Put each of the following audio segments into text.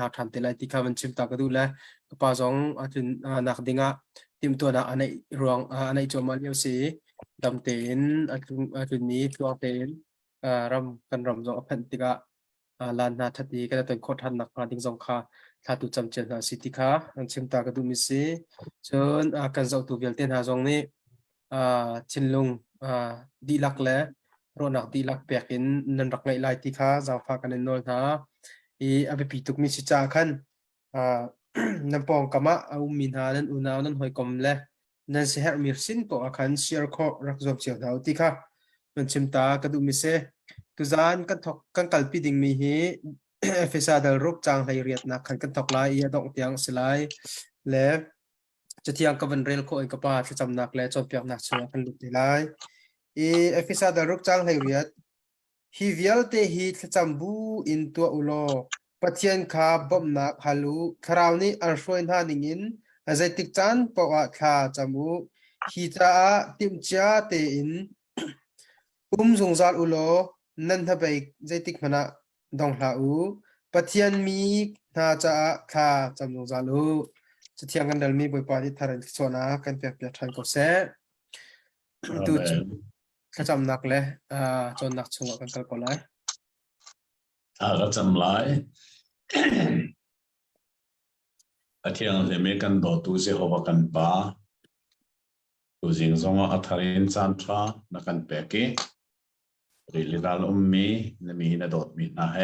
หากทำแต่ละที่ข้ามันชิมตากระดูแลกป้าจงถึงนักดิ่งทีมตัวนักอันในรวงอันในจอมาเลียวสีดำเต็นถึงนี้ตัวเต็นรำกันรำจงอภันติกะลานนาทัดดีก็จะเป็นโคตรทันนักพลังดิ่งจงค่ะถ้าตุจำเจนสิทธิค่ะอันชิมตากระดูมิสีจนกันเจ้าตัวเวลเต็นหาจงนี้ชินลุงดีลักและโรนักดีลักเปียกินนันรักไงไลติค่ะจางฟ้ากันนนท์นะอาไปปีตุกมิสิจาคันนันปองกามะเอามินหานันอุณาวนันหอยกลมและนันเสียมิรสินปออาคันเชียร์คอรักจบเชียวดาวติค่ะมันชิมตากระดูมิเซตุจานกันทอกกันกัลปิดิงมีฮีเอฟเอซาเดลรูปจางไฮเรียตนักขันกันทอกลายยาดองเตียงสลายและจะเที่ยงกับวันเรลโคเองกับป้าที่จำนักและจบเปียกนักชัวกันลุกได้ไรเอฟเอซาเดลรูปจางไฮเรียตฮิวิลเตฮิทจำบูอินตัวอุโลปัจจัยข้าบ่มนักฮัลโหลคราวนี้อันช่วยหาดิ่งินอาศัยติดจันปะว่าข้าจำบูฮิตราติมจ้าเตอินสงสารอุโลนั่นทำไปใจติดมันอะดองลาอูปัจจัยมีน่าจะข้าจำสงสารลูจะเที่ยงกันเดลมีบ่อยปาที่ทารันส่วนนะกันเปียกเปียกทันก็เสียดูข้าจำนักเลยจนนักชงกันก็เลยถ้าก็จำไล่อาทิตย์นี้มีกันโดดตู้เสียหัวกันป้าตู้จิงซงอัฐรินจันทรานักกันเปกี้ริลิดาลมีนมีนโดดมีนะเฮ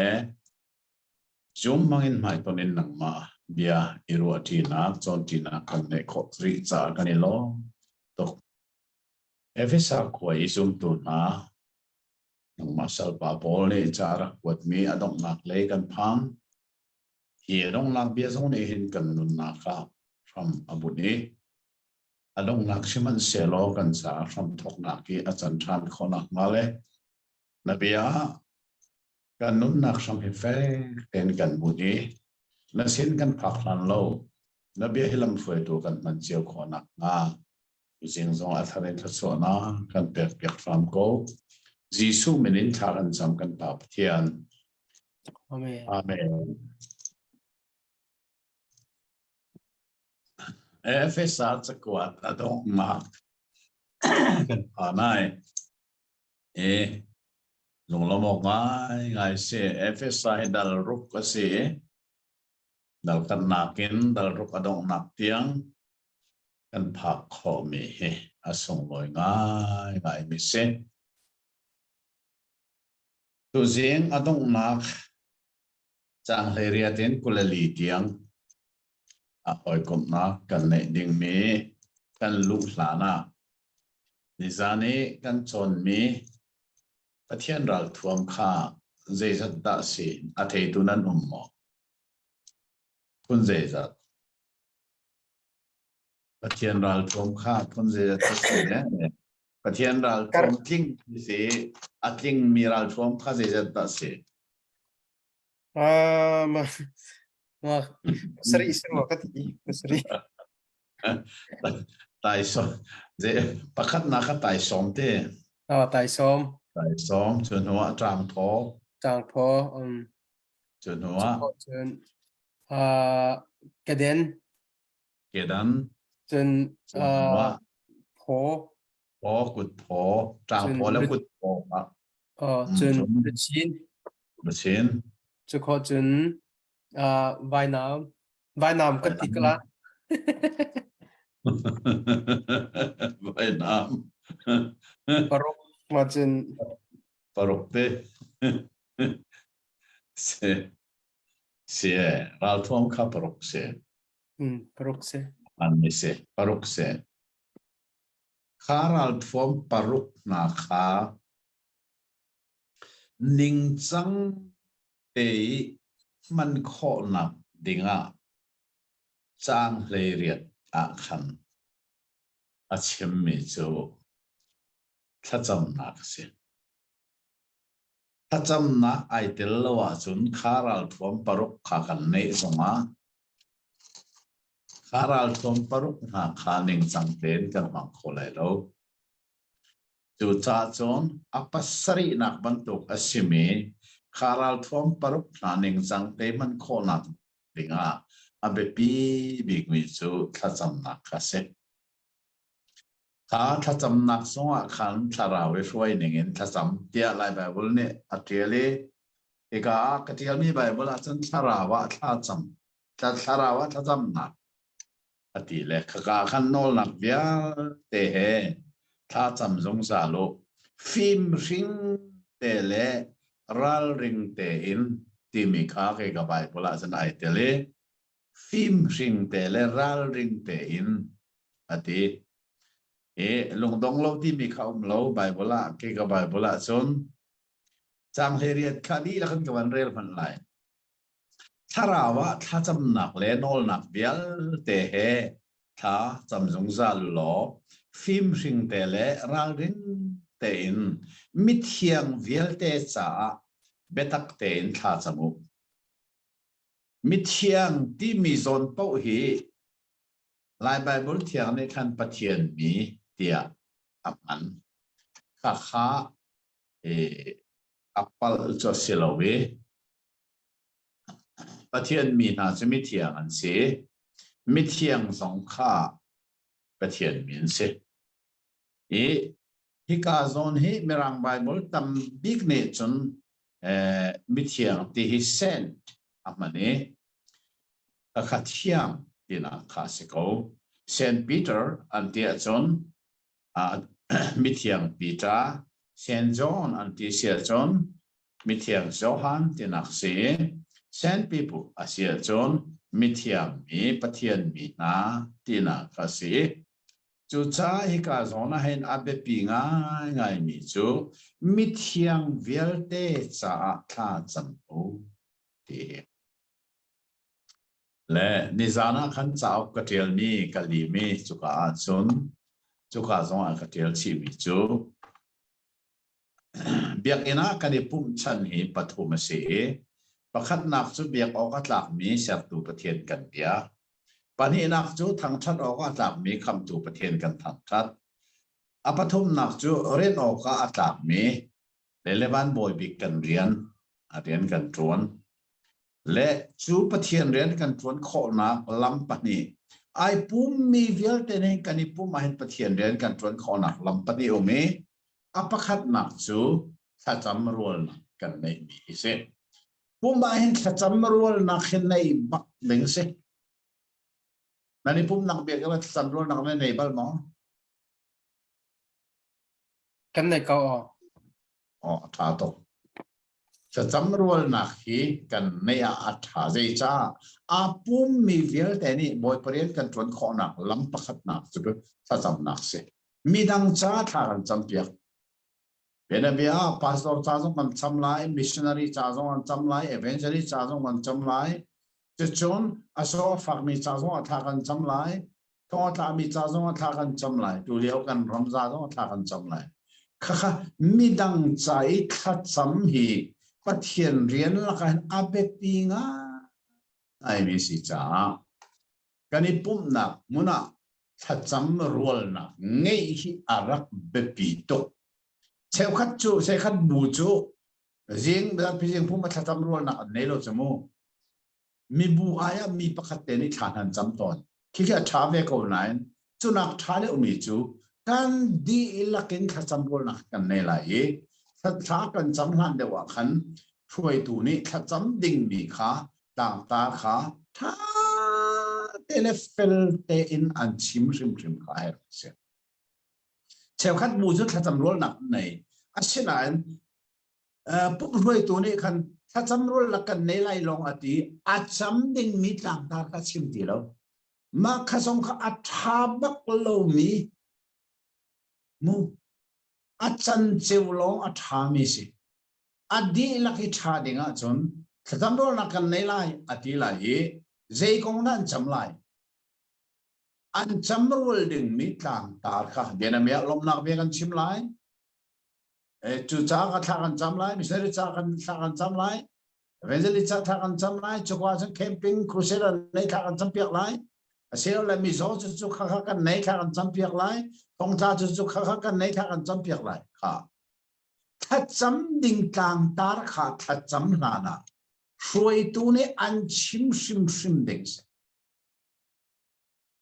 จุ่มมังอินไม่ตอนนี้นังมาเบียอิรัวทีนักจนทีนักกันในขดริจากันนี่ล้อตกเอฟเอสากวยจุ่มตัวนะนังมาสัลปาโปเลยจารักวัดมีอดงนักเลยกันพังเฮียดงนักเบียสงนี้เห็นกันนุนนักครับฟรมอบุนีอดงนักชิมันเซโลกันสาฟรมทกนักที่อาจารย์ทานคนนักมาเลยนบียกันนุนนักสมเหตุเป็นกันบุนีนั่นสิ่งกันพักนันโลนบีฮิลัมช่วยตัวกันมันเจียวขอนักงาสิ่งทรงอัธรินทศนากันเปียกเปียกฟรมโกจีซูมินินทากันจำกันปาปเทียนอาเมนอาเมนเอฟเอสอาร์จะกวาดอดงมากันผ่านได้ลงละมกง่ายเสียเอฟเอสไอดัลรุกก็เสียดัลกันนักินดัลรุกอดงนักเตียงกันผักขอมีอาสงลอยง่ายมิเซตัวเสียงอดงนักจางเรียตินกุลลีเตียงอ้อยกบนักกันในดิ่งมีกันลุกหลานะนิจานีกันจนมีประเทศเราท่วมข้าเจสัตตาสีอาทิตย์นั้นหมอคุณเจสัตประเทศเราท่วมข้าคุณเจสัตสีเนี่ยประเทศเราท่วมทิ้งสีอาทิ้งมีเราท่วมข้าเจสัตตาสีมาสรีสุวักติสรีตายสมเจประคัตนักตายสมเต้ตายส้มตายสมจนหัวจางพอจนหัวจนกระเด็นจนหัวพอกุดพอจางพอแล้วกุดพอจนบชินจะขอจนว่ายน้ำกันติกละว่ายน้ปรกมาจนปรกเต้เสียเราท่วมข้าปรกเสียปรกเสียอันนี้เสียปรกเสียข้าเราท่วมปรกนาคานิ่งจังเตยมันโคหนักดิ่งจางเลยเรียดอาคันอาเชมมิจูถ้าจำนักเสียถ้าจำนักไอเดลว่าจุนคาราลทวมปรุกขากันในสมาคาราลทวมปรุกนาคานิงจังเตนกันมังโคเลยโลจูจ่าจนอปัสรีนักบรรทุกอสิมีคาราลทวมปรุกนานิงจังเตมันโคนัก đình à abe pi bị người chú thắt chấm nạc khá sẽ thắt chấm nạc xong à khăn thà rào với xuôi nên thắt chấm tia lại bài bố nè à tia lê cái cái tia mi bài bố là chân thà rào à thắt rào à thắt chấm nạc à tia lê cái khăn nô nạc vía tê hè thắt chấm giống giả lộ phim sinh tê lê ral ring tê in timi khá cái bài bố là chân ai tê lê phim sinh tê lê ral ring tê in à tia lung dong lo ti mi khau lo bible la ke ka bible la chon chang heriat khani la kan kawan rel man lai tharawa tha cham nak le nol nak bial te he tha cham jong za lo phim sing te le ral ring te in mit hiang vial te cha betak te in tha chamu mit hiang ti mi zon po hi lai bible thiang ne khan pathian mi tia aman kha apal cho silawe pathian mi na chumi thiang an se mi thiang song kha pathian min se hi ka zon hi merang bible tam big ne chun mi thiang ti hi sent amane kha thiang tina kha se ko Saint Peter an tia chon mi thiang Peter Saint John an ti sia chon mi thiang Johan tinak se Saint people asia chon mi thiang mi pathian mi na tina ka se chu cha hi ka zona hen abe pi ngai mi chu mi thiang vialte cha tha chan o ti le nizana khan chao ka tel mi ka li mi chu ka chon chu ka zong ka tel chi mi chu biak ina ka ni pum chan hi pathum se pakhat nak chu biak o ka tlak mi sak tu pathian kan dia pani nak chu thang that o ka tlak mi kham tu pathian kan thang that apathum nak chu ren o ka atlak mi relevan boy bik kan rian arian kan tron le chu pathian rian kan tron kho na lam pani ai pum mi vial te ne kan ni pum ma hen pathian rian kan tron kho na lam pani o me apakhat nak chu thacham rol kan nei mi se pum ma hen thacham rol na khen nei bak leng se nani pum nak be ka thacham rol nak nei bal mo kan này câu tha to thacham rol nak hi kan nei a tha zai cha a pum mi vial te ni boy parian kan tron kho na lam pakhat nak chu thacham nak se midang cha tha kan champiak Benabia pastor chazong man chamlai missionary chazong man chamlai evangelist chazong man chamlai chon aso fakmi chazong athakan chamlai to ta mi chazong athakan chamlai tu leo kan ramza jong athakan chamlai kha midang chai kha cham hi pathian rian la kan abe pinga ai mi si cha kani pum na muna tha cham rol na ngei hi arak be pi to Seo khát chú, seo khát bù chú, riêng bây giờ riêng phun mà thà chăm luôn nặng này lo chamo, mi bù ai mi bắt khát tên đi thàn hàn chăm toàn, khi cái thà về câu này, chú nặng thà đấy mi chú, kan di là cái thà chăm luôn nặng cái này là gì, thà kan chăm hàn để vào khăn, xuôi tù ní thà chăm đinh mi khá, tàng ta khá, thà telefel te in an chim khá hay rồi. Seo khát bù chú thà chăm luôn nặng này. Asinan puk ruai tu ni kan thacham rol la kan nei lai long ati acham ding mi tlang ta ka chim ti lo ma khasong kha athabak lo mi mu achan cheu long atha mi si adi la ki tha dinga chon thacham rol la kan nei lai ati la ye zei kong nan cham lai an cham rol ding mi tlang ta kha benamia lom nak be kan chim lai chú cha cái thằng chăm lại, missionary cha cái thằng chăm lại, evangelist cha thằng chăm lại, chú qua sang camping crusader này thằng chăm piak lại, sau là miso chú khắc cái này thằng chăm piak lại, công cha chú khắc cái này thằng chăm piak lại, ha, thắt chăm đinh càng tar khát thắt chăm là na, rồi tu này ăn sim đỉnh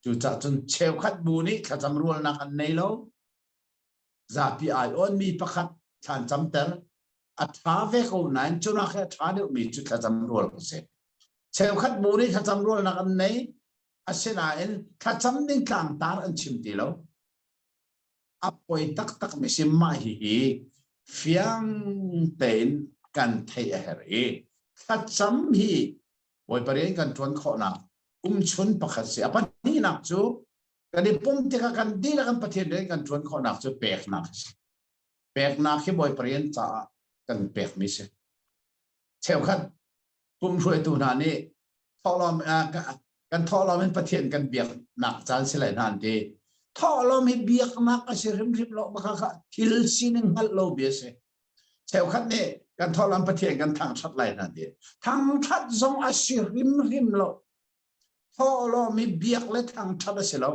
chú cha chun treo khát bu này khát chăm ruột nạc ăn này lâu giả pi ai on mi pakhat chan chăm ter a tha ve ko nan chu na kha tha được mi chu khát chăm ruột ko se treo khát bu này khát chăm ruột nạc ăn này a se na en khát chăm đỉnh tlang tar ăn chim ti lâu apoi tak mi sim ma hi phiang tên kan thei a her khát chăm hi voi pare kan tuan kho na chun pakhat se apa ni nak chu kan di pum te ka kan di la kan pathian de kan tuan kho nak chu pek nak khi boy parien cha kan pek mi se cheu khat pum ruai tu na ni tholom kan tholom en pathian kan biak nak chan se lai nan de tholom hi biak nak a se rim lo ba kha thil sin hal lo bi se cheu khat ne kan tholom pathian kan thang that lai nan de thang that zong a se rim lo tholom mi biak le thang that a se lo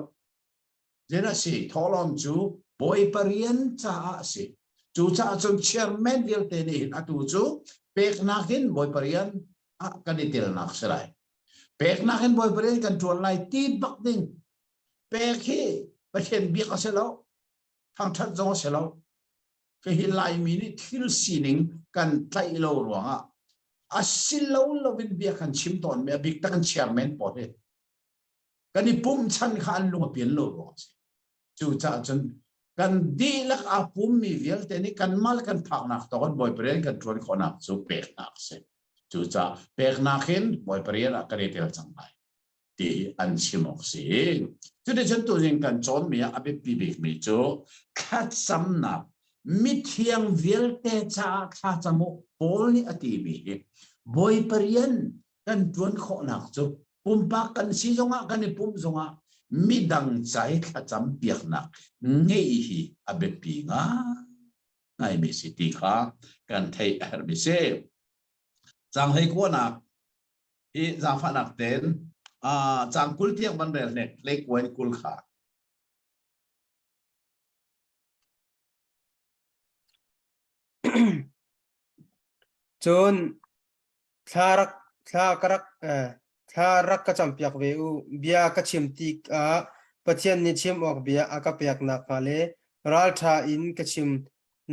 jena si tholom chu boy parien cha si chú cha chun chairman vil te ni atu chu pek nakin boy parian a kanitil nak serai pek nakin boy parian kan tuan lai ti bak ding pek hi pathian bi ka selo thang that zo selo ke hi lai mi ni thil sining kan tlai lo ruanga a silo lo bin bi kan chim ton me big ta kan chairman po he kan ni pum chan khan lu pian lo ro chú cha chun kan di lak apum mi vial te ni kan mal kan thak nak to kan boy pren kan tron khonak chu pek nak se chu cha pek nakin boy pren a kare tel chang bai ti an chimok si chu de chen tu jing kan chon mi a be pi bek mi chu khat sam na mi thiang vial te cha kha chamo pol ni ati mi boy pren kan tron khonak chu pum pa kan si zonga kan ni pum zonga mi dang chai kha cham piak nak ngei hi abe pi nga ngai mi si ti kha kan thei ar bi se chang hei ko na i za pha nak ten a chang kul thiak ban rel ne le koin kul kha chun tharak karak tharak ka champiak ve u bia ka chimti a pathian ni chim ok bia aka pek na khale ral tha in ka chim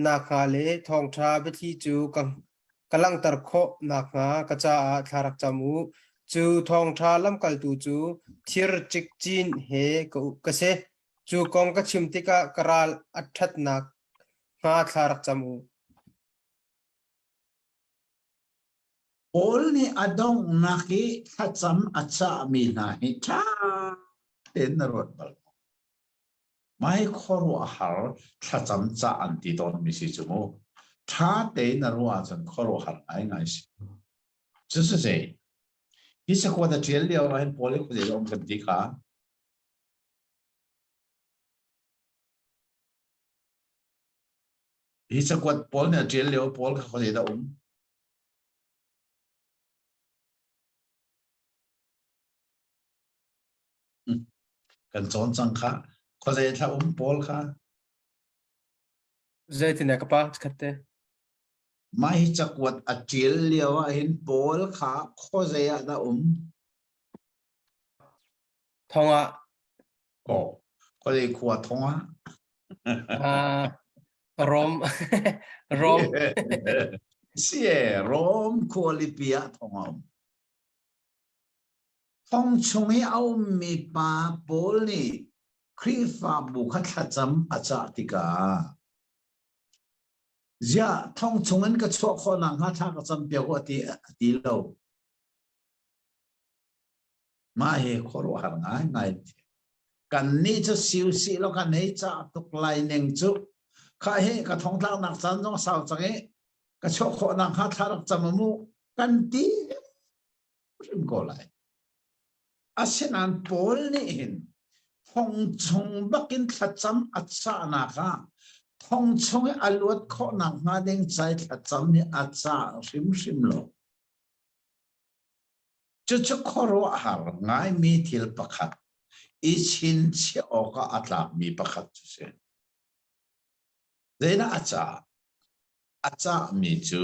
na khale thong tha be thi chu kalang tar kho na nga ka cha tharak chamu chu thong tha lam kal tu chu thir chik chin he ka se chu kong ka chimti ka karal athat na nga tharak chamu pol ni adong naki kha cham acha mi na hi cha ten rot bal mai khoro har kha cham cha an ti don mi si chumo tha te na ro a chan khoro har ai ngai si chu se se hi sa ko da trial leo hen pol ko de om kan ti kha hi sa ko pol na trial leo pol ka ko de da kan chon chang kha ko le tha pol kha zai tin ka pa khatte mai chakwat atil lewa hin pol kha khoze ya da thonga ko le khuwa thonga rom rom sie rom qualipia thonga thong chungi au mi pa pol ni krifa bu khat cham acha tika ja thong chungen ka cho kho na nga tha ka cham pe ko ti lo ma he khoro har ngai kan ni cho siu si lo kan nei cha tuk lai neng chu kha he ka thong thang nak chan jong sao chang e ka cho kho na nga tha rak cham mu kan ti rim ko lai asenan pol ni hin thong chung bakin thacham acha na kha thong chung aluat kho na nga deng chai thacham ni acha rim lo chu khoro har ngai mi thil pakhat i chin che oka atla mi pakhat chu se dena acha mi chu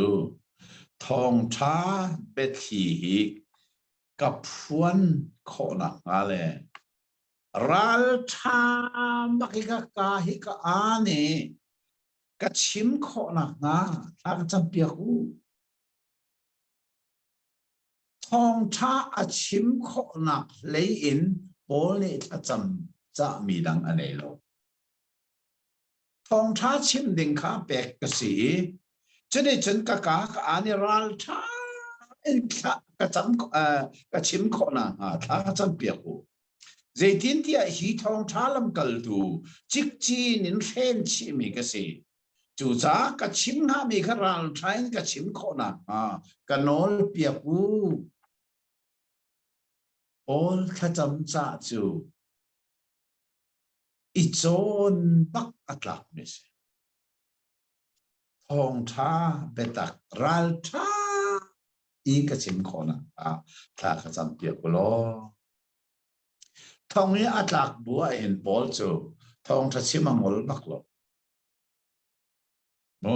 thong cha bet hi kapuan ko na ngale ral cha makika kahi ka ane ka chim ko na nga ta cham pia ku thong cha a chim ko na lei in bol ne ta cham cha mi dang ane lo thong cha chim ding kha pek ka si chene chen ka ane ral cha in ka cham ka chim ko na ta cham pia ku dây tin tia hi thong thalam kal tu chik chi nin khen chi mi ka si chu cha ka chim ha mi kha ral thain ka chim kho na ka nol pia pu ol kha cham cha chu i chon bak atlak mi se thong tha betak ral tha i ka chim kho na tha ka cham pia pu lo thong ni atlak bua in bol chu thong tha chim angol bak lo no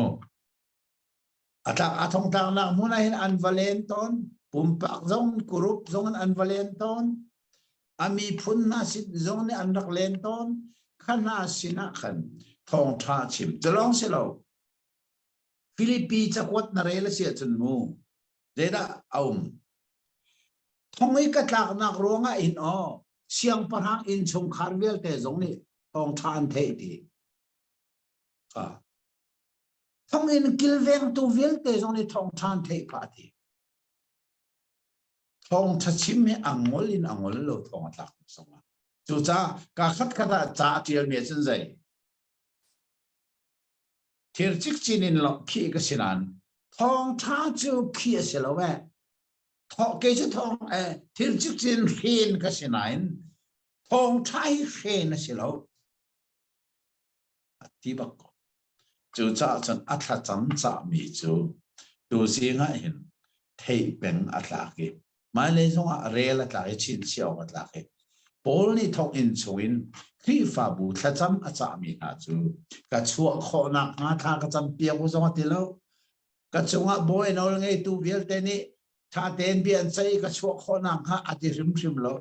atlak athong tang na muna hin an valenton pumpak zong kurup zong an valenton ami phun na sit zong ni an rak lenton khana sina khan thong tha chim chalong selo philippi chakwat na rela sia chun mu deda thongai ka tlak nak ronga in o siang parhang in chung kharvel te zong ni thong than the ti thong in kilveng tu vel te zong ni thong than the ka ti thong tha chim me angol lo thong tlak songa chu cha ka khat khata cha tiel me chen zai thir chik chin in lo khi ka sinan thong tha chu khi se lo we thong ke chu thong thir chik chin khin ka sinain thong thai khin se lo ti bak chu cha chan atha cham cha mi chu tu singa hin thei beng atla ki mai le zong a rel atla ki chin chiao atla ki bol ni thok in chuin khi fa bu thla cham a cha mi ha chu ka chuak kho na nga tha ka cham pia ku zong ti lo ka chunga boy nol ngei tu vial te ni tha ten bian chai ka chuak kho na nga ati rim rim lo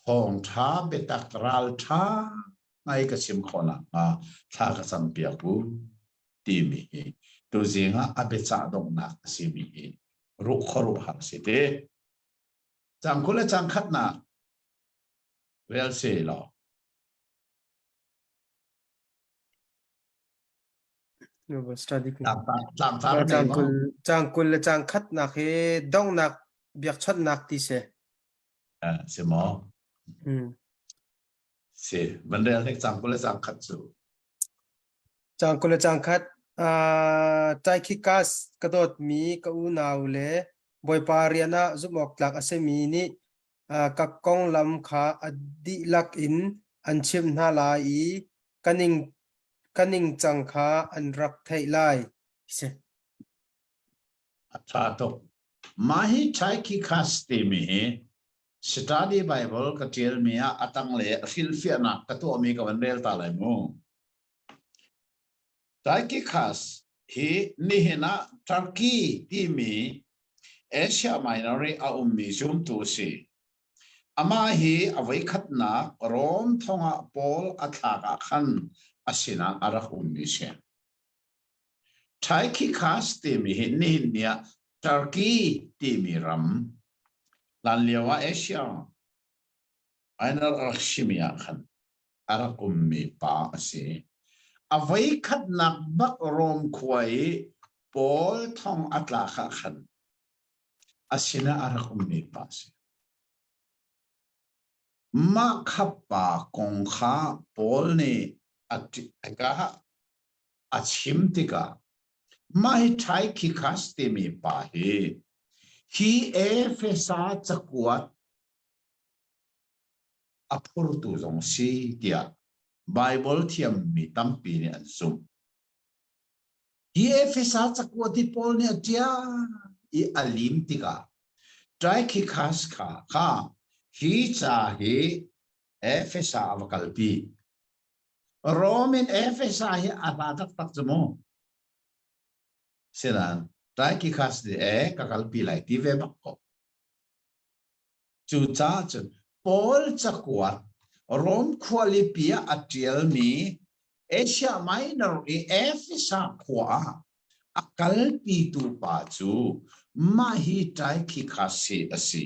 hong tha betak ral tha ngai ka sim kho na tha ka cham pia ku ti mi tu zinga abe cha dong na si mi ru khoru har si te chang kula chang khat na real se lo no study chang ta nei mo changkul chang khat nak he dong nak biak chat nak ti se se mo se ban real nek chang kula chang khat chu changkul chang khat tai khi kas kadot mi ka u naw le boy pariana zumok tlak asemi ni ka kong lam kha adi lak in an chim na lai i kaning chang kha an rak thai lai se tha to mahi chai ki khas te mi study bible ka tel mi atang le fil fi na ka to mi ka ban rel ta lai mo chai ki khas hi ni hena turkey ti mi asia minor a mi zum tu si ama hi avai khat na rom thonga pol atha ka khan asina ara mi se chai ki khas te mi ni nia turkey ti mi ram lan lewa asia ainar arshimia khan ara mi pa ase avai khat nak bak rom khwai pol thong atla kha khan asina ara mi pa ase ma khapa kong kha pol ne atika achim tika mai thai ki khas te mi pa hi efesa chakuat apur tu zong si dia bible thiam mi tampi ni an sum hi efesa chakuat ti pol ne atia I alim tika trai ki khas kha hi cha hi efesa avakalpi romin efesa hi abadak tak jamo sinan trái ki khas de kakalpi lai ti ve bak ko chu cha chun Paul chakwat Rom qualipia atiel mi Asia Minor e Ephesus kwa akal pi tu pa chu ma hi trái ki khasi asi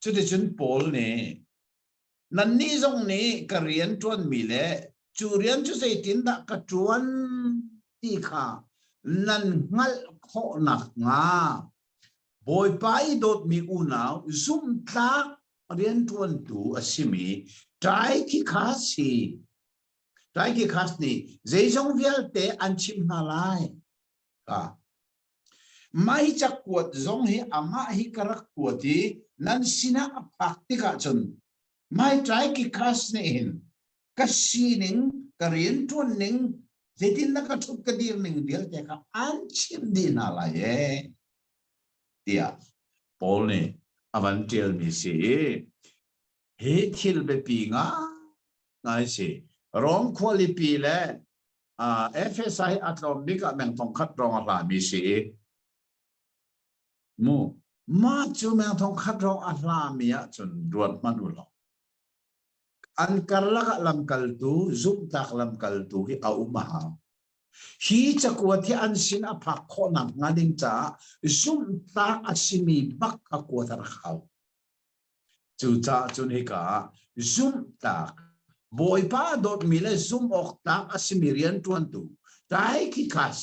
chu de chun Paul ne nan ni zong ni karian tuan mi le chu rian chu sei tin da ka tuan ti kha nan ngal kho nak nga boy pai dot mi unau zum tak rian tuan tu asimi trái ki khas ni zeizong vial te an chim na lai ka mai chak kuat zong hi ama hi karak kuati nan sina apak ti ka chun mai trái ki khas ni hin ka sining karian tuan ning zetin na ka thuk ka dir ning vial te ka an chim di na lai tia Paul ne avan tel mi se he thil be pi nga ngai se rom quality le FSI atlom bika meng thong khat rong la mi se mu ma chu meng thong khat rong la mi a chun ruat man u lo an karla ka lam kal tu zum tak lam kal tu hi au ma hi chakwati an sin a phak kho na ngading cha zum tak asimi bak a ko tar khau chu cha chun hi ka zum tak boy pa dot mile zum ok tak asimirian tuan tu tai ki kas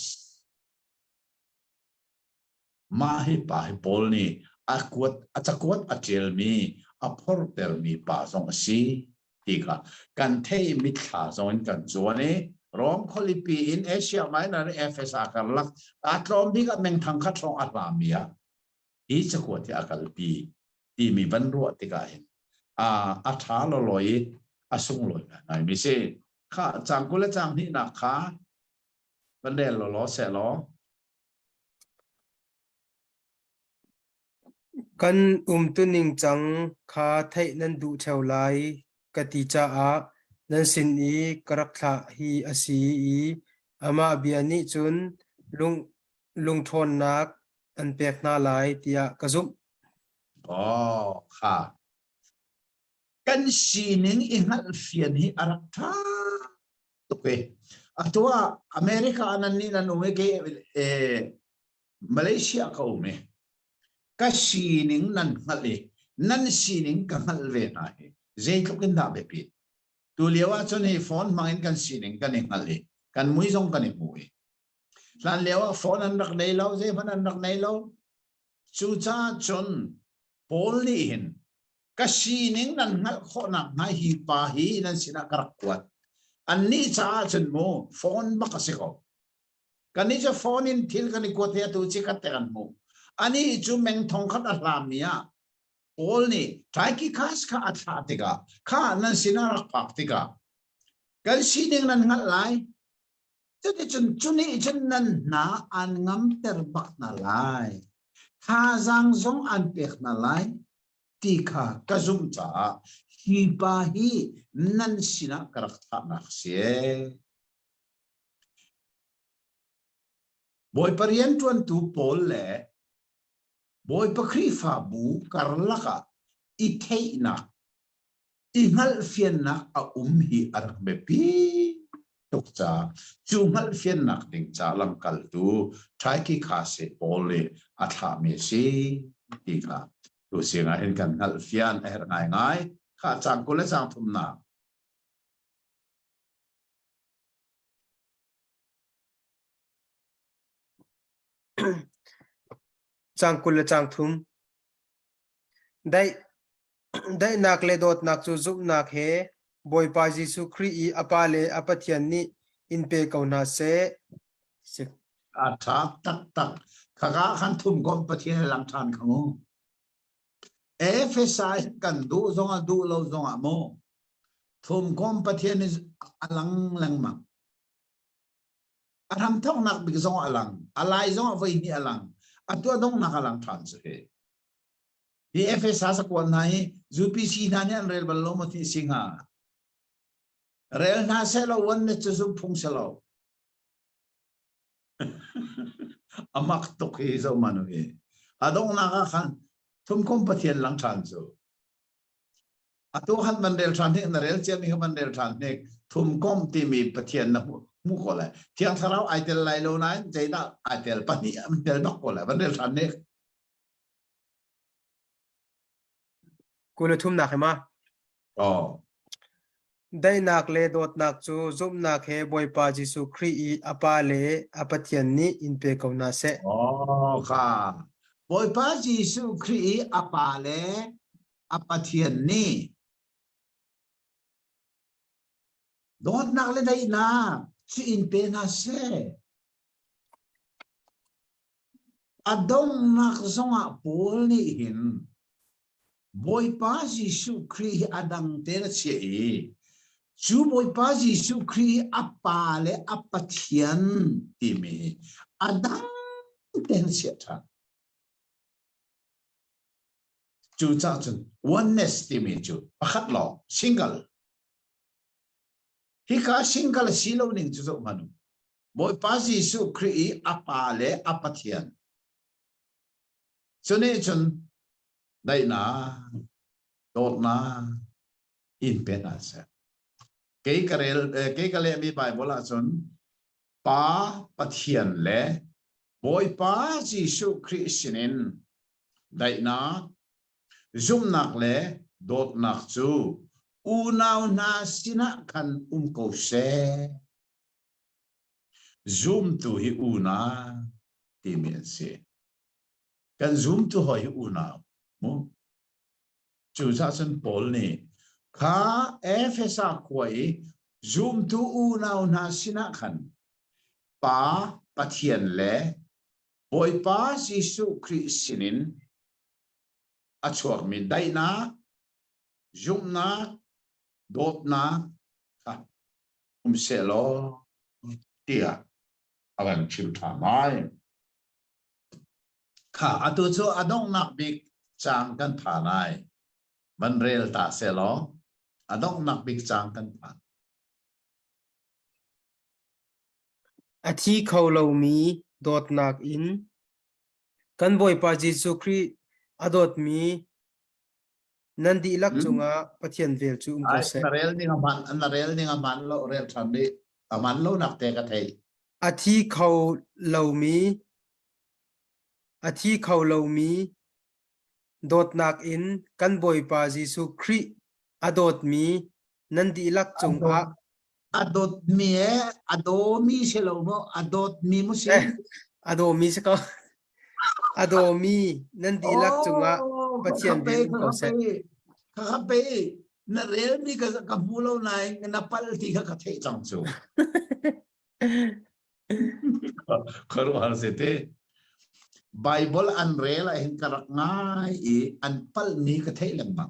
ma hi pa hi Paul ni akwat achakwat achel mi aphor tel mi pa song si ti ka kan thei mi tha zon kan chuani Rom Kholipi in Asia Minor FSA karlak atlom bi ka meng thang khat rong atlamia hi chakwat ti akalpi ti mi ban ro ti ka hin atha lo loi asung loi nai mi se kha chang ko la chang ni na kha ban de lo se lo kan tu ning chang kha thai nan du cheu lai kati cha a nan sin i karak tha hi asi i ama biani chun lung thon nak an pek na lai tia kazum kha kan sining ingal fian hi arak tha tuke atwa America anani nan ume ke Malaysia ka ume ka sining nan ngale nan sining ka ngalve na he zai tukin da be pi tu lewa chon he phone mangin kan sining kan ngale kan muizong kan mui lan lewa phone an rak nei lo zai phan an rak nei lo chu cha chon Paul ni hin ka sining nan ngal kho na ngai hi pa hi nan sina karak kwat an ni cha chon mo phone ba ka se ko kan ni cha phone in thil kan ni ko the tu chi ka te kan mo ani chu meng thong khat atlam nia Paul ni trai ki khas kha atha tiga kha nan sina rak pak tiga kan sining nan ngal lai chute chun chuni chen nan na an ngam ter bak na lai ha zang zong an pek na lai ti kha ka zum cha hi pa hi nan sina karak tha na se boy parien tuan tu Paul le boy pakri fa bu karlaka i theina i ngal fian na a hi arak be pi tok cha chu ngal fian nak ding cha lam kal tu trai ki kha se Paul le atha me si ti kha tu singa hen kan ngal fian er ngai ngai kha chang ko le chang thum na chang kul chang thum dai nak le dot nak chu zup nak he boy pa Jesu Christ i apale apathian ni in pe kauna se atha tak tak kha khan thum gom pathian lam than khango FSI kan du zonga du lo zonga mo thum gom pathian is alang lang ma aram thong nak bi zonga alang alai zonga voi ni alang atwa dong nak alang than se he di FSI sa kon nai UPC na ni an rel balo mo ti singa rel na se lo won ne chu phung se lo amak tok hi zo manu hi adong na ka khan thum kom pathian lang than zo atu han mandel than ne na rel chen mi mandel than ne thum kom ti mi pathian na mu ko la thiang tharau ai tel lai lo nai jaida ai tel pani mandel bak ko la mandel than ne Kule thum nak hema oh dai nak le dot nak chu zum nak he boy pa Jesu Christ i apa le apathian ni in pe kauna se oh kha boy pa Jesu Christ apa le apathian ni dot nak le dai na si in pe na se adong nak zonga pol ni hin boy pa Jesu Christ adang te na che chú boy pa Jesu Christ apa le apathian ti mi adang ten che tha chú cha chun oneness ti mi chú pakhat lo single hi ka single si lo ning chu zo manu boy pa Jesu Christ apa le apathian cho nên chun dai na dot na in pe na se cái cái lệ mi bài bola chun pa pathian le boy pa Jesu Christin dai na zum nak le dot nak chu unaw na sina kan ko se zoom tu hi una ti mian se kan zoom tu ho hi una mo chu sa san pol ni kha efesa khoi zoom tu unaw na sina kan pa pathian le boy pa Jesu Christin achuak mi dai na zoom na dot na se lo tia awan chim tha mai kha atu chu adong nak bik chang kan tha nai man rel ta se lo adong nak bik chang kan tha athi khau lo mi dot nak in kan boy pa Jesu Christ adot mi nandi lak chunga pathian vel chu ko se na rel ni ngaman lo rel than di aman lo nak te ka thei athi khau lo mi dot nak in kan boy pa Jesu Christ adot mi nandi lak chunga adot mi ado mi se lo mo adot mi mo se ado mi se ka ado mi nandi lak chunga pathian vel ko se ka pe na rel ni ka mulo nai na pal ti ka thei chang chu kharu har se te Bible an rel a hin karak ngai an pal ni ka thei lang ma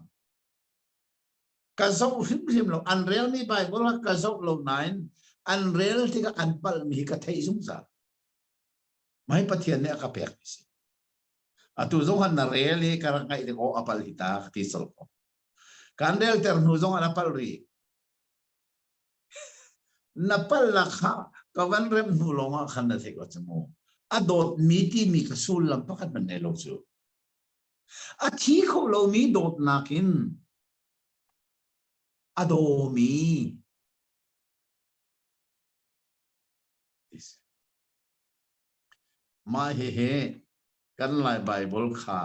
ka zo him lo an rel ni Bible ka zo lo nine an rel ti ka an pal ni ka thei sung sa mai pathian ne ka pek si atu zo han na rel ni karak ngai de ko apal ita ti sol ko kan rel ter nu zo an apal ri na pal la kha ka van rem nu lo nga khan na se ko chmo adot mi ti mi ka sul lam pakat man ne lo chu a thi kho lo mi dot nakin adomi ma he kan lai Bible kha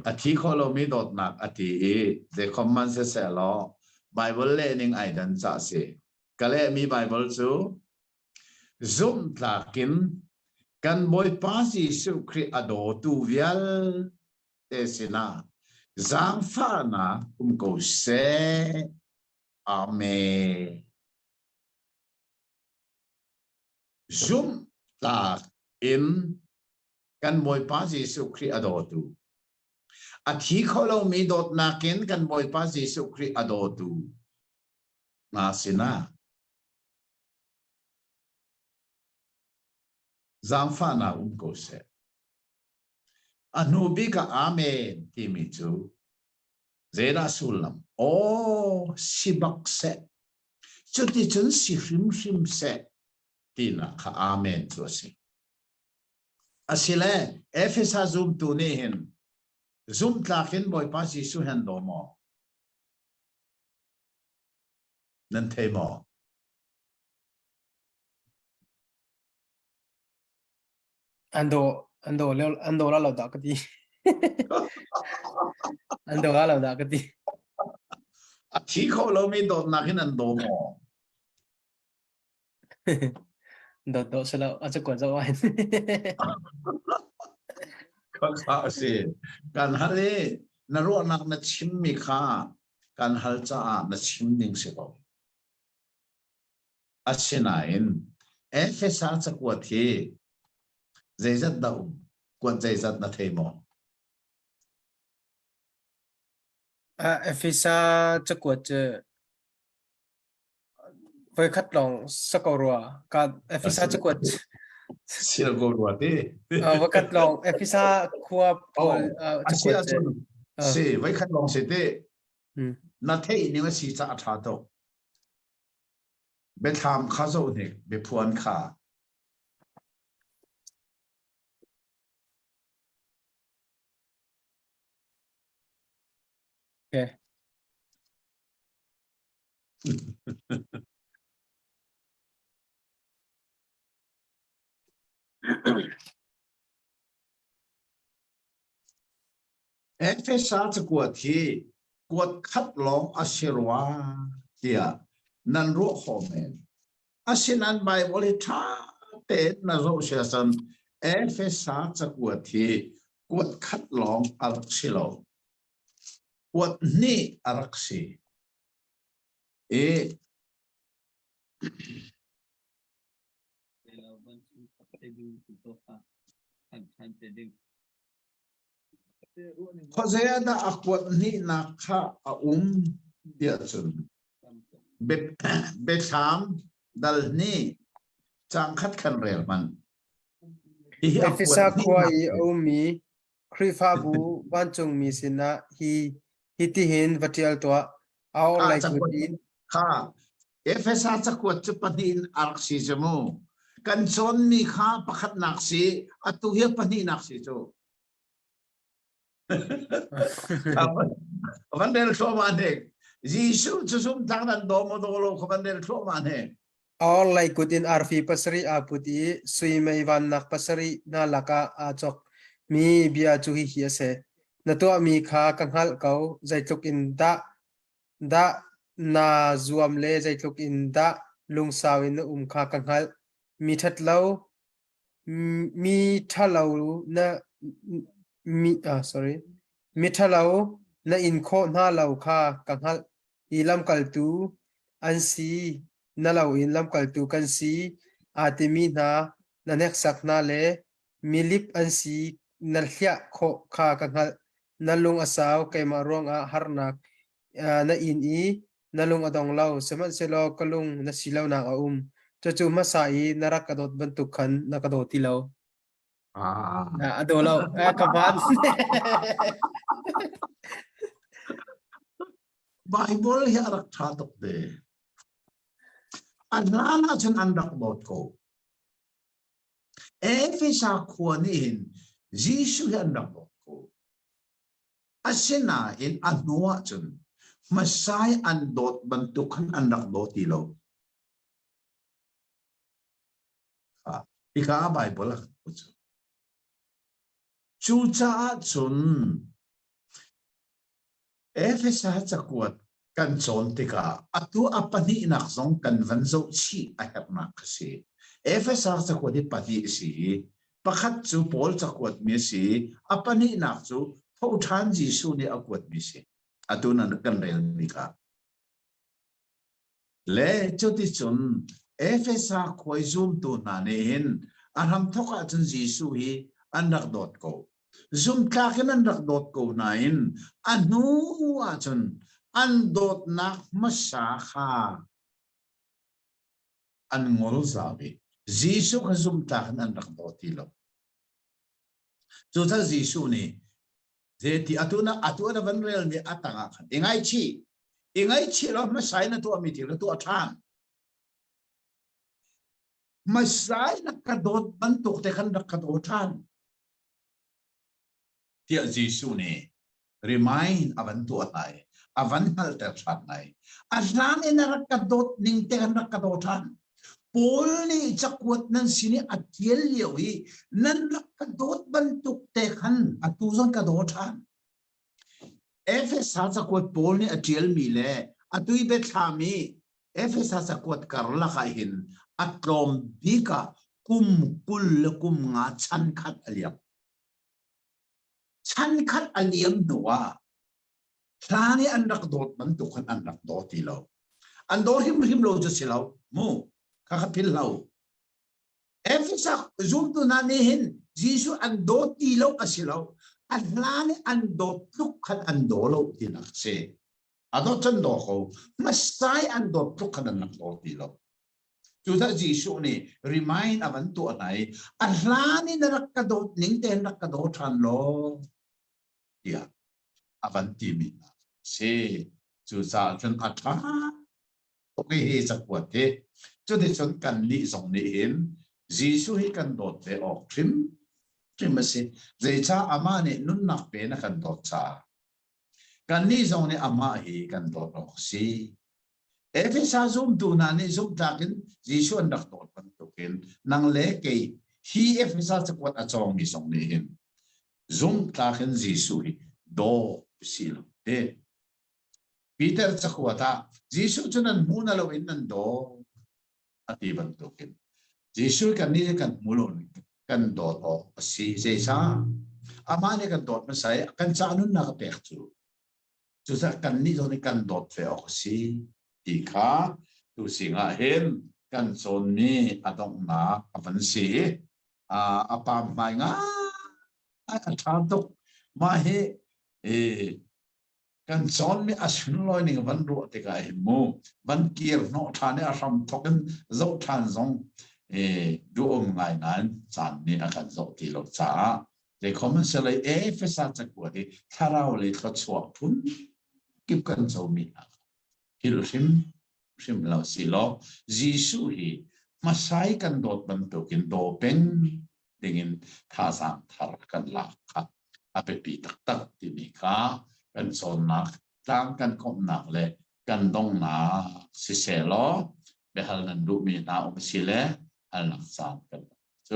a thi kho lo mi dot nak ati de common se lo Bible le ning ai dan cha se kale mi Bible chu zum tlakin kan boy pa Jesu Christ ado tu vial te sina zang fa na ko se amen zum tlakin kan boy pa Jesu Christ ado tu athi kholo mi dot nakin kan boy pa Jesu Christ ado tu na sina zang fa na ko se anubi ka amen ti mi chu zera sulam o sibak se chuti chun si hrim se tina ka amen chu se asile efesa zoom tu ni hin zoom tlakin boy pa Jisu hen do mo nan thei mo ando la da ka ti ando la da ka ti a thi kho lo mi do na hin an do mo do se la a cha ko za wa ka kha se kan hare na ro nak na chim mi kha kan hal cha na chim ning se bo asinain efesa cha ko thi zaizat da quan zaizat na thei mo efisa cha ko che với khách lòng sắc cầu rùa cả efisa cha ko sil go ro ti với khách lòng efisa khua oh cha ko asia che chun se vai khat long se te ừ na thei ni nga si cha tha to be tham kha zo ne be phuan kha ok efesa cha ko thi quat khat long asirwa tia nan ro homen asinan bible tha te na zo sia san efesa cha ko thi quat khat long al silo quat ni araksi e Hosea da akwat ni na kha a dia chun bet ham dal ni chang khat khan rel man hi efisa akwat ni khua na i omi khrifa bu ban chung mi sina hi ti hin vatial to au kha like chakwat within kha efesa chakwat chu panin arksi jamu kan chon mi kha pakhat naksi atu hi pani naksi chu van der Klomane Jisu chu sum tang dan do mo do lo van der Klomane all like within arfi pasari aputi sui mai van nak pasari na laka a chok mi bia chu hi hi se na to mi kha kanghal kau zaitluk in da na zuam le zaitluk in da lung sawin kha kanghal mi that lo mi thalo na mi sorry mi thalo na in kho na lo kha kanghal ilam kal tu an si na lo in lam kal tu kan si atimi na nek sak na le milip an si na hlia kho kha kanghal na lung asaw kay marong a harnak na in i na lung adong lau seman selo kalung na silaw na cho chu masai narak kadot bantukan na kadot tilaw adolaw kaman Bible hi arak tha tok de anana chan andak bot ko efesa khwani hin Jisu hi andak bot ko asina in anwa chun masai andot bantukan andak bot tilo ika Bible la chu cha chun efesa chakwat kan chon tika atu apani nak song kan vanzo chi a hep na khasi efesa chakwat pati si pakhat chu pol chakwat mi si apani nak chu tho than Jisu ni akwat mi si atuna kan rel mi ka le choti chun efesa khoi zum tu na ne hin aram thoka chun Jisu hi anak dot ko zum tlakin anak dot ko nain anu achun an dot na masakha an ngol zabi Jisu ka zum tlakin anak dot tilo so ta Jisu ni zeti atuna vanrel ni atanga khan ingai chi lo masai na to mi ti lo to athan masai na kadot bantuk te khan kadot than tia Giêsu này remind avan tu này avan hal ter chat này azan inarak kadot ning te anak kadotan Paul ni chakwat nan sini atiel liwi nan rakadot bantuk te khan atuzon kadotan Efesa chakwat Paul ni atiel mi le atui be thami Efesa chakwat karla ka hin atlom bika kum kul kum nga chan khat aliam chan khat aliam noa thani an rakdot bantuk khan an rakdot ti lo an do him lo jo silaw mu kakapil law Efesa zoom to na nihin Jisu an do ti lo asilaw Ahlani an do pluk khan an do lo tinakse ado chan do ko masai an do pluk khan an do ti lo Juda Jisu ni remind avan tu anai ahlani na rakadot ning ten rakadot than lo ya avan ti mi se Juda chan atha okay he chakwat te chu de chon kan ni zong ni hin Jisu hi kan dot te ok trim se zai cha ama ne nun nak pe na kan dot cha kan ni zong ni ama hi kan dot ok si Efesa zoom tu na ni zoom takin Jisu an dak dot pan tukin nang le ke hi Efesa chakwat achong ni zong ni hin zoom takin Jisu hi do sil te Peter chakwata Jisu chunan muna lawin nan do ati ban tukin Jisu kan ni kan mulon kan dot o si sa ama ni kan dot masai kan cha nun na ka pek chu sa kan ni zo ni kan dot fe o si ikha tu singa hen kan son ni adong na avan si apa mai nga athan tok ma he kan son mi asun loi ning van ro te ka hi mu van kier no thane asam thoken zo than zong du ngai nan chan ni akan zo ti lo cha de comment se le Efesa chakwa hi tharau le kha chwa phun kip kan zo mi hil sim lo si lo Jisu hi masai kan dot ban to kin do peng dingin tha sang thar kan la kha ape pi tak tak ti ni kha kan son nak tang kan kom nak le kan dong na si se lo be hal nan du mi na si le hal nak san kan so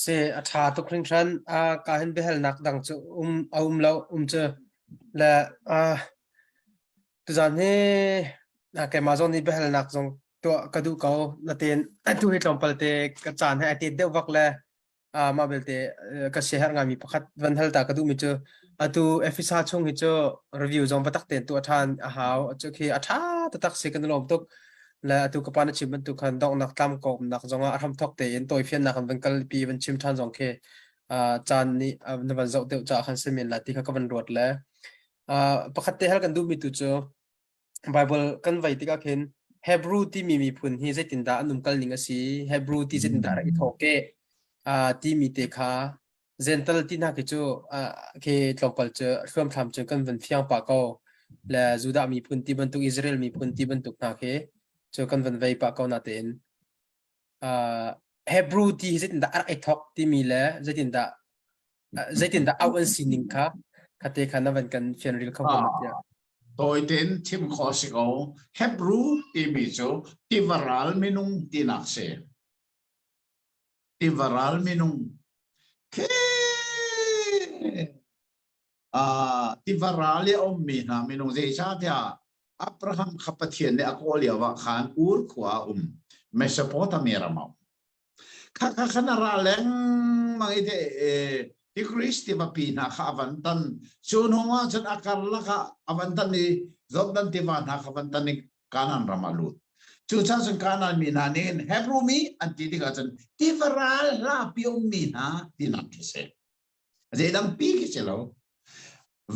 se atha to kring than ka hin behel nak dang chu lo che la tu zan he ke ma zon ni behel nak zong to kadu ko la ten tu he tlom pal te ka chan he ati de wak la ma bel te ka shehar nga mi pakhat van hal ta kadu mi chu atu Efesa chung hi chu review zong patak ten tu athan a haw chu khi atha ta tak second lom tok la atu ka pana chim tu khan dong nak tam ko nak zonga atham thok te en toy fian nak van kal pi van chim than zong khe chan ni na van zau te cha khan semen la ti ka van rot la pakhat te hal kan du mi tu chu Bible kan vai ti ka khen Hebrew ti mi phun hi zaitin da anum kal ning asi Hebrew ti zaitin da ra i thoke ti mi te kha gentle ti na ke chu ke tlopal chu hlom tham chu kan van fiang pa ko la Juda mi phun ti ban tu Israel mi phun ti ban tu na ke chu kan van vai pa ko na ten Hebrew ti zaitin da ra i thok ti mi la zaitin da au an sining kha khate khana van kan fian ril kham ma tia tôi đến thêm khó sĩ có Hebrew thì bị chỗ thì varal minung thì nạc sẽ thì varal minung ke thì varal ya ông mình ha minung dễ cha thia Abraham khapathian le akolia wa khan ur khwa Mesopotamia ramau kha khana ra leng mang ite Di Kristi mapina ka avantan sunonga chan akarla ka avantan ni zobdan tivan ha avantan ni kanan ramalut chucha chan kanan minanin Hebrew mi anti di ka chan tivaral la pium mina dinan kise zedang pi kiselo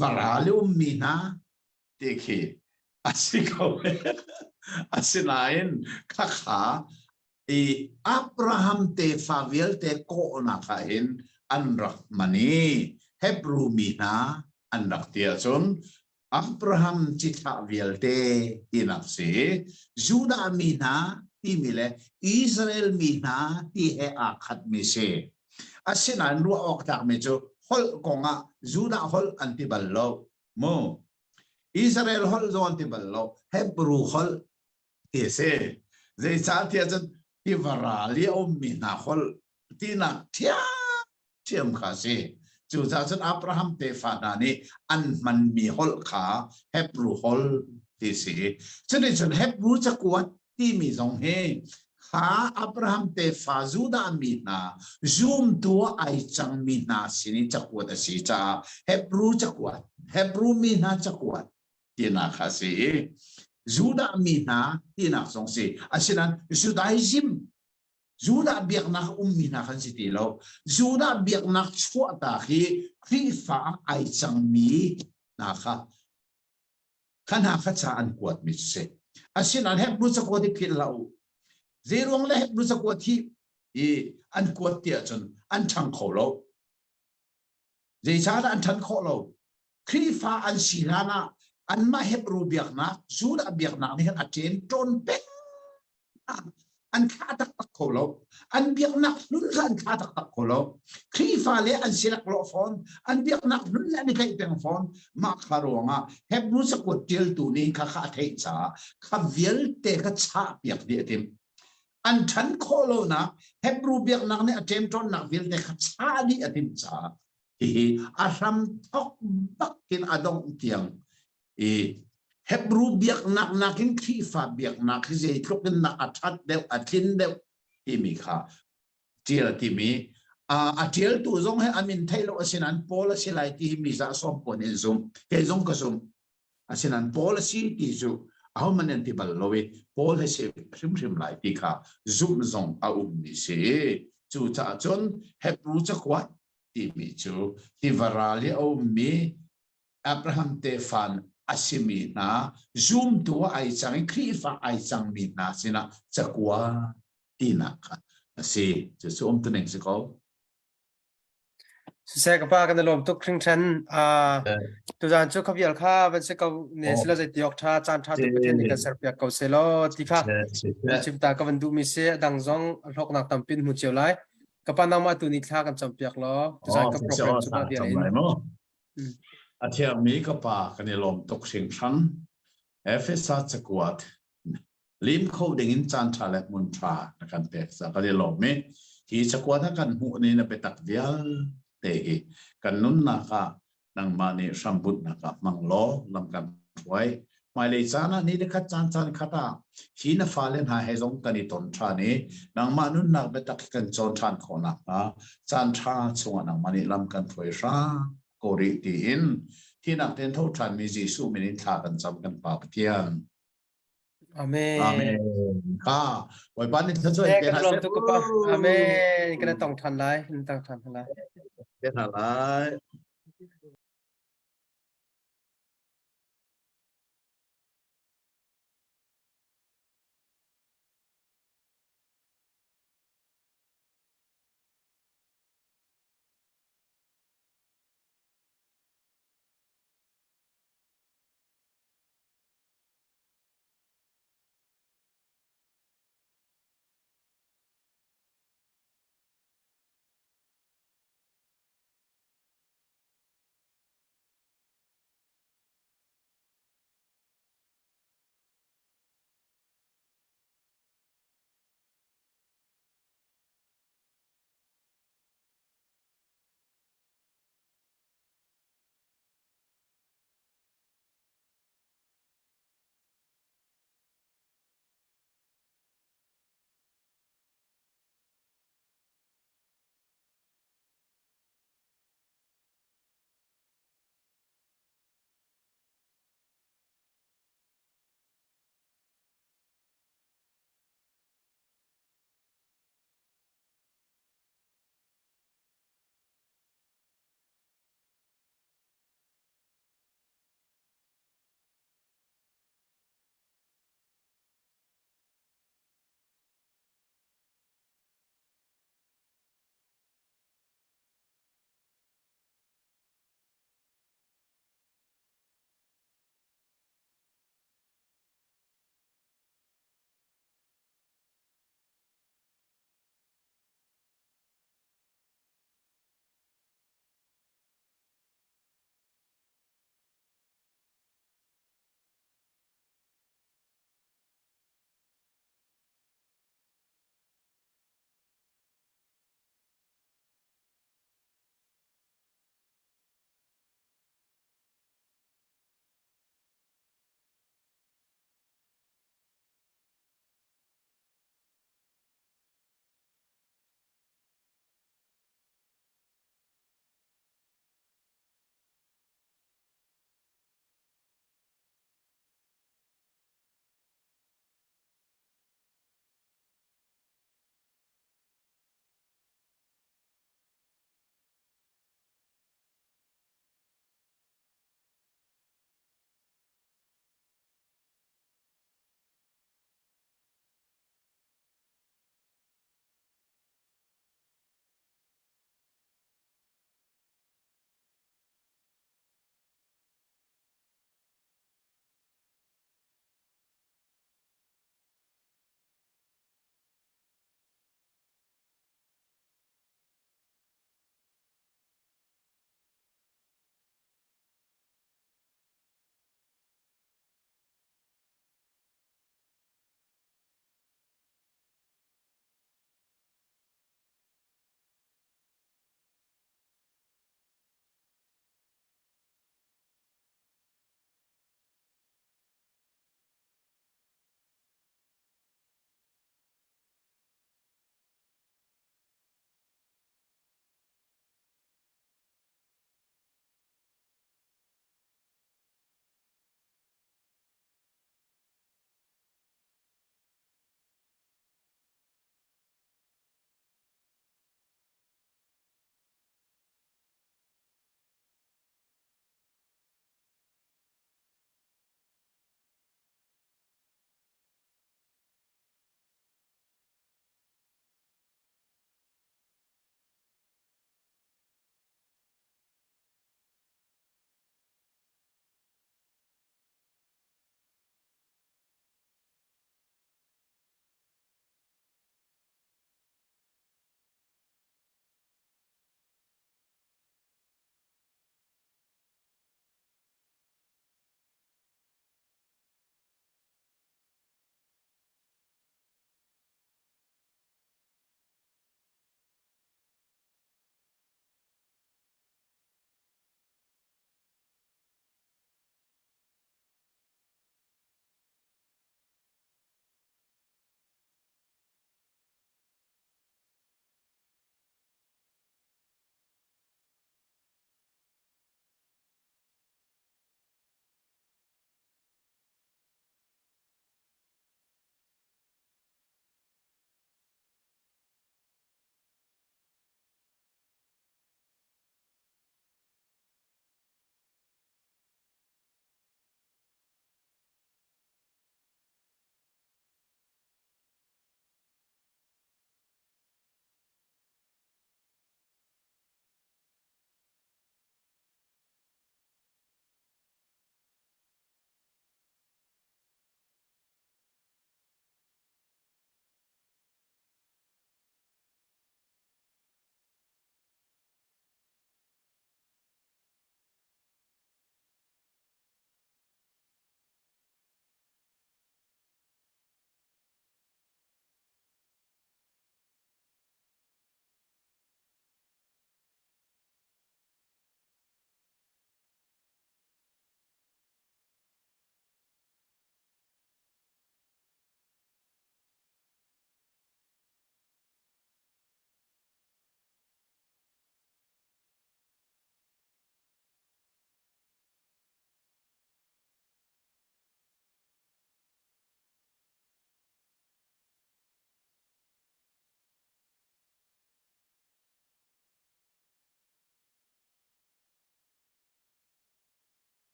varalium mina dekhi asiko asinain kakha Abraham te faviel te ko na kain anrak mani Hebrew mina anrak tia chun Abraham chitha vielte inapse Juda mina ที่มีเลยอิสราเอลมีนาที่เฮอาขัดมีเสอาศินันรัวออกจากเมจูฮอลกงะจูดาฮอลอันติบัลโลโมอิสราเอลฮอลโซอันติบัลโลเฮบรูฮอลเอเซเจชาที่จะที่วาราลีอมมีนาฮอลที่นักเทียมขาเซจูจาจันอับราฮัมเตฟานานีอันมันมีฮอลขาเฮบรูฮอลที่สีฉะนั้นจนเฮบรูจะกวดที่มีสองเฮขาอับราฮัมเตฟาจูดามีนาซูมตัวไอจังมีนาสินิจะกวดสิจ้าเฮบรูจะกวดเฮบรูมีนาจะกวดที่นักขาเซจูดามีนาที่นักสงสีอาศัยนั้นจูดาอิซิมจูดาเบียกนักมีนาขันสิติโลจูดาเบียกนักชั่วตาคีครีฟ้าไอจังมีนะคะขันหาขัดสาอันกวดมิเสอาศัยนั้นเฮบรูจะกวดที่พิลเราเจรวงและเฮบรูจะกวดที่อันกวดเตียจนอันชังโคโลเจชาดอันชังโคโลครีฟ้าอันสีรานะอันมาเฮบรูเบียกนักจูดาเบียกนักนี่อันเจนจนเป็นอันขาตักตักโคโลอันเบียกนักนุ่นอันขาตักตักโคโลครีฟ้าเลอันสิลักโลฟอนอันเบียกนักนุ่นและนี่ใครเป็นฟอนมาคารวงะเฮบรูสกุดเจลตูนี่ข้าข้าเทจ่าข้าเวลเตะข้าชาเบียกเดียดิมอันฉันโคโลนะเฮบรูเบียกนักเนี่ยเจมจอนนักเวลเตะข้าชาดีอดิมจ่าอารัมทอกบักกินอดงเตียงเฮบรูเบียกนักนักินครีฟ้าเบียกนักที่จะทุกข์นักอัดชัดเดวอัดทินเดวที่มีค่ะเจียที่มีอาเจียลตัวจงให้อามินไทยโลอาศินันโพลสิไลที่มีจะสมบูรณ์ซุมเฮจงก็ซุมอาศินันโพลสิที่จูเอามันยันที่บัลโลเวโพลเสพริมไลที่ค่ะซุมจงเอามีเสจูจ่าจนเฮบรูจะกวาดที่มีจูที่วาราลีเอามีอับราฮัมเตฟันอาศิมีนาซูมตัวไอจังครีฟ้าไอจังมีนาสินะจะกว่าที่นักสิจะซูมตัวหนึ่งสิเขาสุดท้ายก็พากันในลมตุกครึ่งชั้นตัวจานจุกขบยลค่าเป็นสิ่งเนี่ยสิเราจะยกท่าจานท่าตุกประเทศนี้กันเสียเปรียบเขาเสียแล้วที่ค่ะจิมตาก็วันดูมีเสียดังจงหลอกนักตั้มปินหุ่นเจียวไล่ก็ปานำมาตัวนี้ท่ากันจำเปียกล้อตัวจานก็โปรแกรมสุดยอดเดียวเลยอาเทียมีก็ปากันในลมตกเชียงชันเอฟเอสจะกวดลิมเขาดึงจานชาเล็มุนทรานะครับแต่สักกันในลมนี้ที่จะกวดถ้ากันหูนี้นะไปตักเดียลเตะกันนุ่นนะคะนังมานี่สัมบุตนะคะมังโลลำกันไว้มาเลยจานะนี่เด็กจานขัดที่น่าฟ้าเล่นหาให้สงกันในตอนชานี้นังมานุ่นนักไปตักกันจนชานของนักจานชาชวนนังมานี่ลำกันไว้ซะโกริตีอินที่นักเต้นทุกท่านมีจิสูมินิทากันจำกันป่าเทียนอาเมนอาเมนค่ะไว้บ้านนี้ท่านช่วยเป็นลมตุกปะอาเมนก็ได้ต้องทันไลเป็นต้องทันไลเป็นอะไร